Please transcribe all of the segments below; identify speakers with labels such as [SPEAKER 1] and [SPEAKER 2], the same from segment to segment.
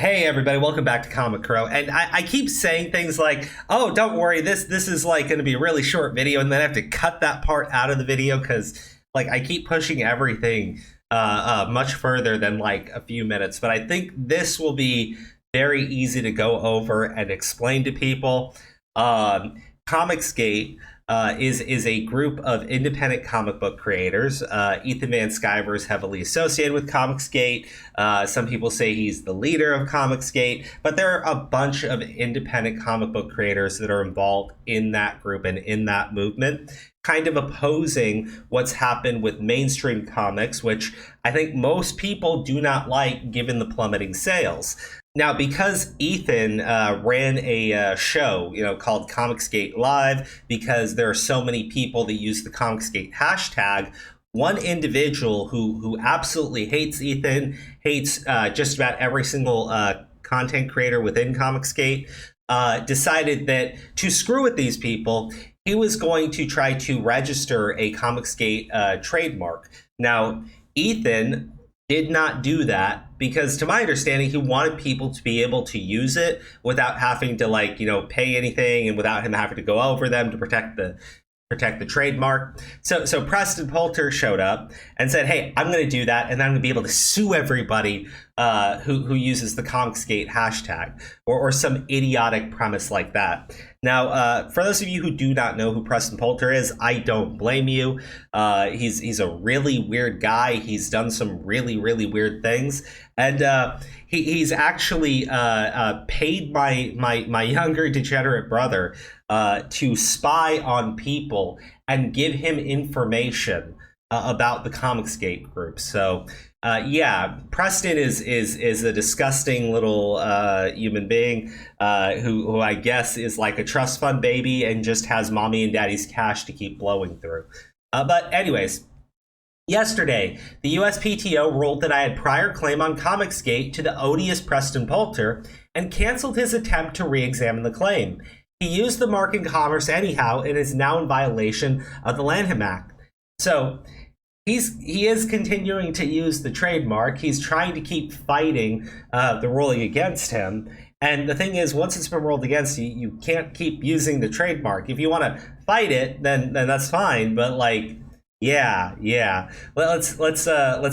[SPEAKER 1] Hey everybody, welcome back to Comic Crow. And I keep saying things like, oh, don't worry, this is like going to be a really short video, and then I have to cut that part out of the video because like I keep pushing everything much further than like a few minutes. But I think this will be very easy to go over and explain to people. Comicsgate is a group of independent comic book creators. Ethan Van Sciver is heavily associated with Comicsgate. Some people say he's the leader of Comicsgate, but there are a bunch of independent comic book creators that are involved in that group and in that movement, kind of opposing what's happened with mainstream comics, which I think most people do not like given the plummeting sales. Now, because Ethan ran a show, called Comicsgate Live, because there are so many people that use the Comicsgate hashtag, one individual who absolutely hates Ethan, hates just about every single content creator within Comicsgate, decided that to screw with these people, he was going to try to register a Comicsgate trademark. Now, Ethan did not do that because, to my understanding, he wanted people to be able to use it without having to pay anything and without him having to go over them to protect the trademark. So Preston Poulter showed up and said, hey, I'm going to do that, and I'm going to be able to sue everybody who uses the Comicsgate hashtag or some idiotic premise like that. Now, for those of you who do not know who Preston Poulter is, I don't blame you. He's a really weird guy. He's done some really, really weird things. And he's actually paid my younger degenerate brother to spy on people and give him information about the Comicsgate group. So yeah, Preston is a disgusting little human being who I guess is like a trust fund baby and just has mommy and daddy's cash to keep blowing through. But anyways, yesterday, the USPTO ruled that I had prior claim on Comicsgate to the odious Preston Poulter and canceled his attempt to re-examine the claim. He used the mark in commerce anyhow and is now in violation of the Lanham Act. So he is continuing to use the trademark. He's trying to keep fighting the ruling against him. And the thing is, once it's been ruled against you, you can't keep using the trademark. If you want to fight it, then that's fine. But yeah. Let's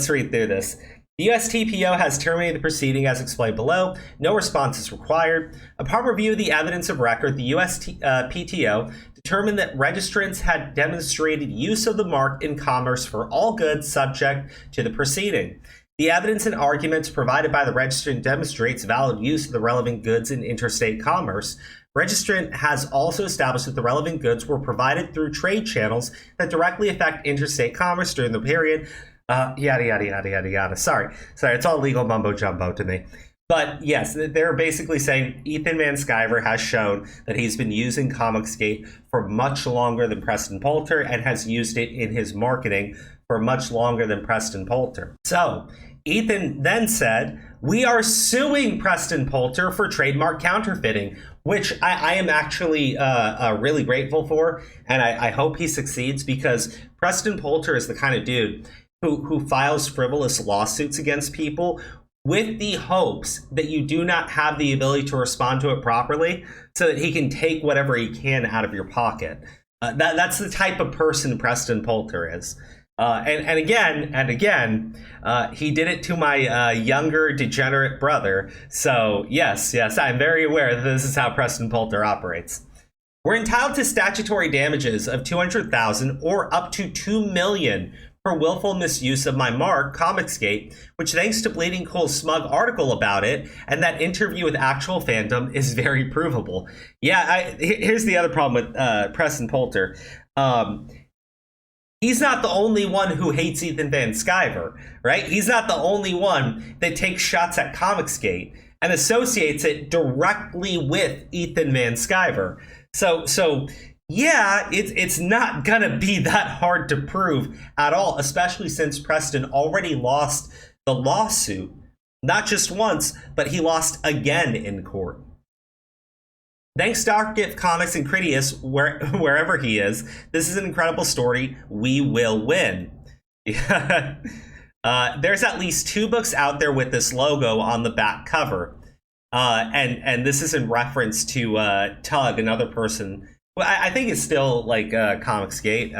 [SPEAKER 1] read through this. The USTPO has terminated the proceeding as explained below. No response is required. Upon review of the evidence of record, the USPTO determined that registrants had demonstrated use of the mark in commerce for all goods subject to the proceeding. The evidence and arguments provided by the registrant demonstrates valid use of the relevant goods in interstate commerce. Registrant has also established that the relevant goods were provided through trade channels that directly affect interstate commerce during the period. Yada, yada, yada, yada, yada. Sorry, it's all legal mumbo jumbo to me. But yes, they're basically saying Ethan Van Sciver has shown that he's been using Comicsgate for much longer than Preston Poulter and has used it in his marketing for much longer than Preston Poulter. So Ethan then said, we are suing Preston Poulter for trademark counterfeiting, which I am actually really grateful for, and I hope he succeeds because Preston Poulter is the kind of dude who files frivolous lawsuits against people with the hopes that you do not have the ability to respond to it properly so that he can take whatever he can out of your pocket. That's the type of person Preston Poulter is. And again, he did it to my younger degenerate brother. So yes, I'm very aware that this is how Preston Poulter operates. We're entitled to statutory damages of $200,000 or up to $2 million for willful misuse of my mark, Comicsgate, which thanks to Bleeding Cool's smug article about it and that interview with actual fandom is very provable. Yeah, here's the other problem with Preston Poulter. He's not the only one who hates Ethan Van Sciver, right? He's not the only one that takes shots at Comicsgate and associates it directly with Ethan Van Sciver. So yeah, it's not gonna be that hard to prove at all, especially since Preston already lost the lawsuit, not just once, but he lost again in court. Thanks to Arcgift Comics and Critias, wherever he is, this is an incredible story. We will win. There's at least 2 books out there with this logo on the back cover. And this is in reference to Tug, another person. Well, I think it's still like Comicsgate.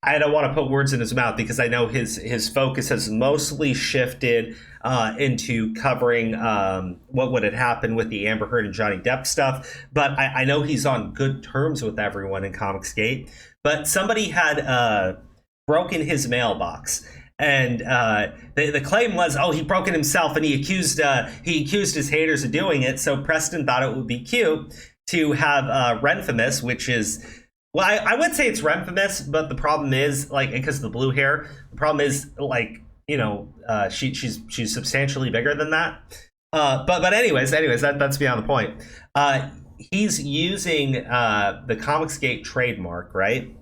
[SPEAKER 1] I don't want to put words in his mouth because I know his focus has mostly shifted into covering what had happened with the Amber Heard and Johnny Depp stuff. But I know he's on good terms with everyone in Comicsgate. But somebody had broken his mailbox. And the claim was, oh, he broke it himself, and he accused his haters of doing it. So Preston thought it would be cute to have Renfamous, which is, well, I would say it's Renfamous, but the problem is, like, because of the blue hair, the problem is, like, she's substantially bigger than that. But anyways, that's beyond the point. He's using the Comicsgate trademark, right,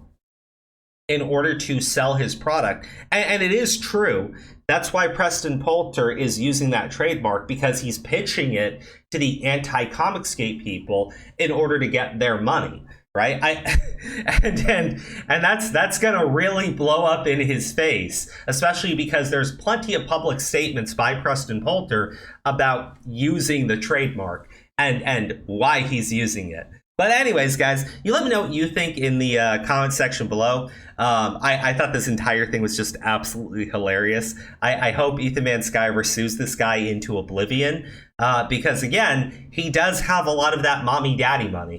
[SPEAKER 1] in order to sell his product. And it is true. That's why Preston Poulter is using that trademark, because he's pitching it to the anti-Comicsgate people in order to get their money, right? And that's gonna really blow up in his face, especially because there's plenty of public statements by Preston Poulter about using the trademark and why he's using it. But anyways, guys, you let me know what you think in the comment section below. I thought this entire thing was just absolutely hilarious. I hope Ethan Van Sciver sues this guy into oblivion because, again, he does have a lot of that mommy-daddy money.